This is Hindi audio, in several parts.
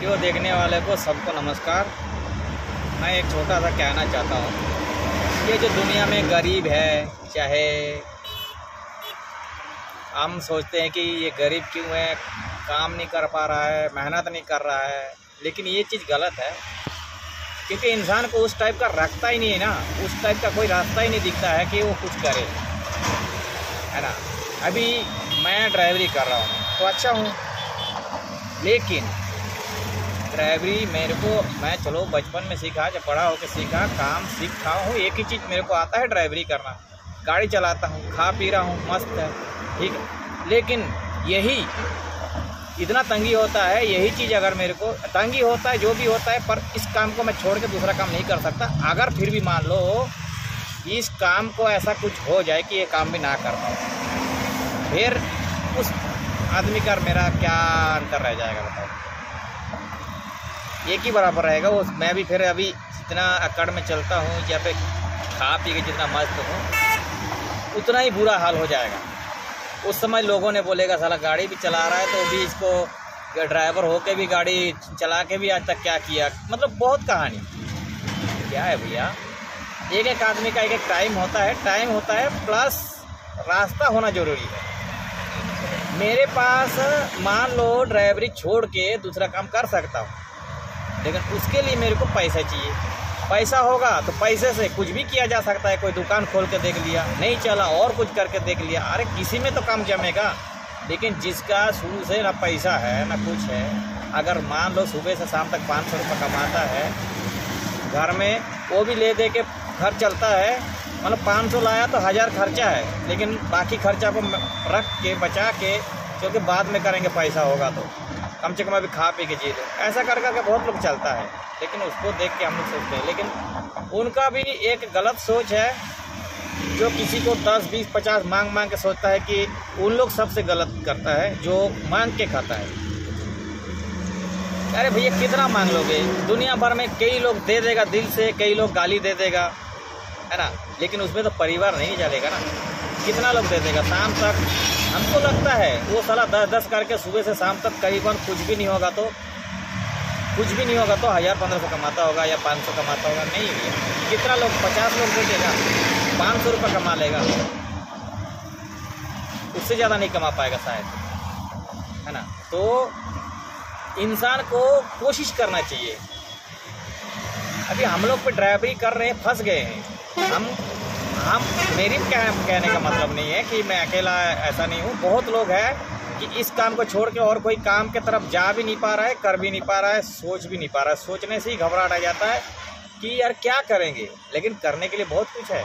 वीडियो देखने वाले को सबको नमस्कार। मैं एक छोटा सा कहना चाहता हूँ, ये जो दुनिया में गरीब है, चाहे हम सोचते हैं कि ये गरीब क्यों है, काम नहीं कर पा रहा है, मेहनत नहीं कर रहा है, लेकिन ये चीज़ गलत है क्योंकि इंसान को उस टाइप का रखता ही नहीं है ना, उस टाइप का कोई रास्ता ही नहीं दिखता है कि वो कुछ करे, है ना। अभी मैं ड्राइवरी कर रहा हूँ तो अच्छा हूँ, लेकिन ड्राइवरी मैं चलो बचपन में सीखा, जब बड़ा होकर सीखा, काम सीखा हूँ। एक ही चीज़ मेरे को आता है, ड्राइवरी करना, गाड़ी चलाता हूँ, खा पी रहा हूँ, मस्त है, ठीक है। लेकिन यही इतना तंगी होता है, यही चीज़ अगर मेरे को तंगी होता है, जो भी होता है, पर इस काम को मैं छोड़ के दूसरा काम नहीं कर सकता। अगर फिर भी मान लो इस काम को ऐसा कुछ हो जाए कि ये काम भी ना कर पाऊँ, फिर उस आदमी का मेरा क्या अंतर रह जाएगा बताओ। एक ही बराबर रहेगा वो। मैं भी फिर अभी जितना अकड़ में चलता हूँ या फिर खा पी के जितना मस्त हूँ, उतना ही बुरा हाल हो जाएगा। उस समय लोगों ने बोलेगा साला गाड़ी भी चला रहा है तो भी इसको ड्राइवर होके भी गाड़ी चला के भी आज तक क्या किया। मतलब बहुत कहानी क्या है भैया। एक एक आदमी का एक एक टाइम होता है, प्लस रास्ता होना ज़रूरी है। मेरे पास मान लो ड्राइवरी छोड़ के दूसरा काम कर सकता हूँ, लेकिन उसके लिए मेरे को पैसा चाहिए। पैसा होगा तो पैसे से कुछ भी किया जा सकता है। कोई दुकान खोल के देख लिया, नहीं चला और कुछ करके देख लिया, अरे किसी में तो काम जमेगा। लेकिन जिसका शुरू से ना पैसा है ना कुछ है, अगर मान लो सुबह से शाम तक 500 रुपये कमाता है, घर में वो भी ले दे के घर चलता है, मतलब 500 लाया तो 1000 खर्चा है, लेकिन बाकी खर्चा को रख के बचा के, क्योंकि बाद में करेंगे पैसा होगा तो कम से कम अभी खा पी के जी लो। ऐसा कर करके बहुत लोग चलता है, लेकिन उसको देख के हम लोग सोचते हैं। लेकिन उनका भी एक गलत सोच है, जो किसी को 10, 20, 50 मांग के सोचता है कि उन लोग सबसे गलत करता है जो मांग के खाता है। अरे भैया कितना मांग लोगे? दुनिया भर में कई लोग दे देगा दिल से, कई लोग गाली दे देगा, है ना, लेकिन उसमें तो परिवार नहीं चलेगा ना। कितना लोग दे देगा शाम तक? हमको लगता है वो साला 10-10 करके सुबह से शाम तक करीबन कुछ भी नहीं होगा तो 1000-1500 कमाता होगा या 500 कमाता होगा। नहीं भैया, कितना लोग 50 लोग दे देगा, 500 रुपये कमा लेगा, उससे ज़्यादा नहीं कमा पाएगा शायद, है ना। तो इंसान को कोशिश करना चाहिए। अभी हम लोग पे ड्राइवरी कर रहे हैं, फंस गए हैं हम मेरी कहने का मतलब नहीं है कि मैं अकेला ऐसा नहीं हूँ। बहुत लोग हैं कि इस काम को छोड़ के और कोई काम के तरफ जा भी नहीं पा रहा है, कर भी नहीं पा रहा है, सोच भी नहीं पा रहा है। सोचने से ही घबराहट आ जाता है कि यार क्या करेंगे, लेकिन करने के लिए बहुत कुछ है।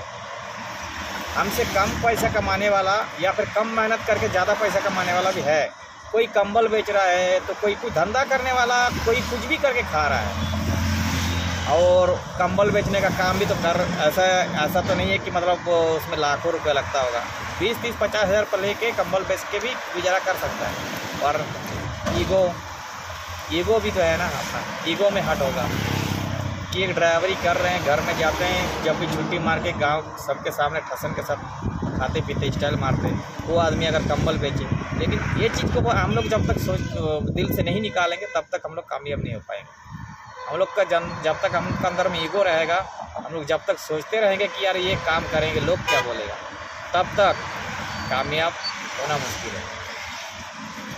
हमसे कम पैसा कमाने वाला या फिर कम मेहनत करके ज़्यादा पैसा कमाने वाला भी है। कोई कंबल बेच रहा है तो कोई धंधा करने वाला, कोई कुछ भी करके खा रहा है। और कंबल बेचने का काम भी तो ऐसा तो नहीं है कि मतलब उसमें लाखों रुपए लगता होगा। 20-30-50 हज़ार पर लेके कंबल बेच के भी गुजारा कर सकता है। और ईगो भी तो है ना अपना, ईगो में हट होगा कि एक ड्राइवरी कर रहे हैं, घर में जाते हैं, जब भी छुट्टी मार के गाँव सबके सामने ठसन के साथ खाते पीते स्टाइल मारते हैं, वो आदमी अगर कंबल बेचे। लेकिन ये चीज़ को हम लोग जब तक दिल से नहीं निकालेंगे तब तक हम लोग कामयाब नहीं हो पाएंगे। हम लोग का जब तक हम अंदर में ईगो रहेगा, हम लोग जब तक सोचते रहेंगे कि यार ये काम करेंगे लोग क्या बोलेगा, तब तक कामयाब होना मुश्किल है।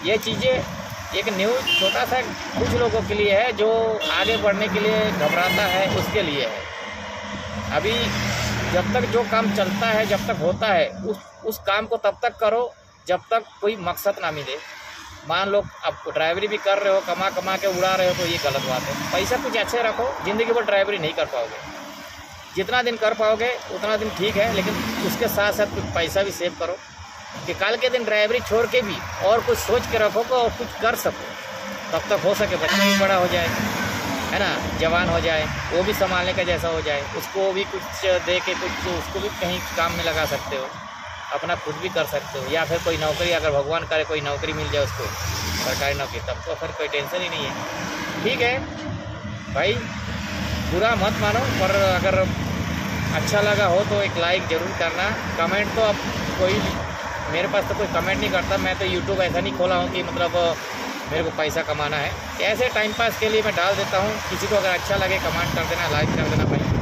ये चीज़ें एक न्यूज़ छोटा सा कुछ लोगों के लिए है जो आगे बढ़ने के लिए घबराता है, उसके लिए है। अभी जब तक जो काम चलता है, जब तक होता है, उस काम को तब तक करो जब तक कोई मकसद ना मिले। मान लो अब ड्राइवरी भी कर रहे हो, कमा के उड़ा रहे हो, तो ये गलत बात है। पैसा कुछ अच्छे रखो, ज़िंदगी भर ड्राइवरी नहीं कर पाओगे। जितना दिन कर पाओगे उतना दिन ठीक है, लेकिन उसके साथ साथ कुछ पैसा भी सेव करो कि कल के दिन ड्राइवरी छोड़ के भी और कुछ सोच के रखोगे और कुछ कर सको। तब तक हो सके बच्चा भी बड़ा हो जाए, है ना, जवान हो जाए, वो भी संभालने का जैसा हो जाए, उसको भी कुछ दे के कुछ उसको भी कहीं काम में लगा सकते हो, अपना खुद भी कर सकते हो। या फिर कोई नौकरी, अगर भगवान करे कोई नौकरी मिल जाए उसको, सरकारी नौकरी, तब तो फिर कोई टेंशन ही नहीं है। ठीक है भाई, बुरा मत मानो, पर अगर अच्छा लगा हो तो एक लाइक ज़रूर करना। कमेंट तो अब कोई मेरे पास तो कोई कमेंट नहीं करता। मैं तो यूट्यूब ऐसा नहीं खोला हूँ कि मतलब मेरे को पैसा कमाना है। ऐसे टाइम पास के लिए मैं डाल देता हूँ। किसी को अगर अच्छा लगे कमेंट कर देना, लाइक कर देना भाई।